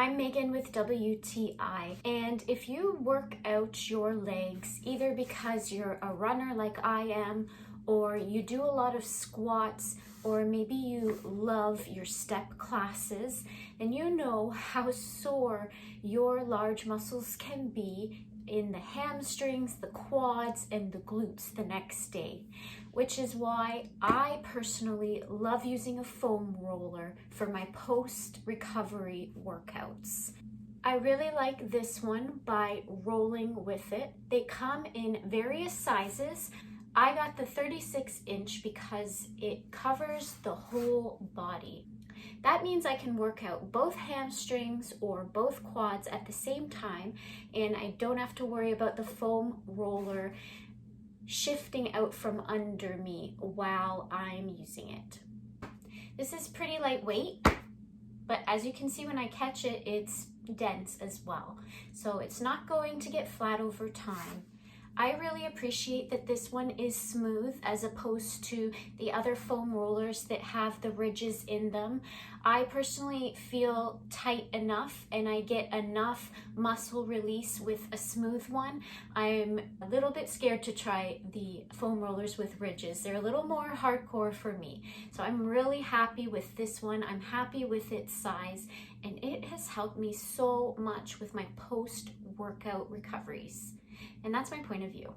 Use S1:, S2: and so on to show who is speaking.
S1: I'm Megan with WTI, and if you work out your legs either because you're a runner like I am, or you do a lot of squats, or maybe you love your step classes, then you know how sore your large muscles can be in the hamstrings, the quads, and the glutes the next day, which is why I personally love using a foam roller for my post-recovery workouts. I really like this one by rolling with it. They come in various sizes. I got the 36-inch because it covers the whole body. That means I can work out both hamstrings or both quads at the same time, and I don't have to worry about the foam roller shifting out from under me while I'm using it. This is pretty lightweight, but as you can see when I catch it, it's dense as well. So it's not going to get flat over time. I really appreciate that this one is smooth as opposed to the other foam rollers that have the ridges in them. I personally feel tight enough and I get enough muscle release with a smooth one. I'm a little bit scared to try the foam rollers with ridges. They're a little more hardcore for me. So I'm really happy with this one. I'm happy with its size, and it has helped me so much with my post-workout recoveries. And that's my point of view.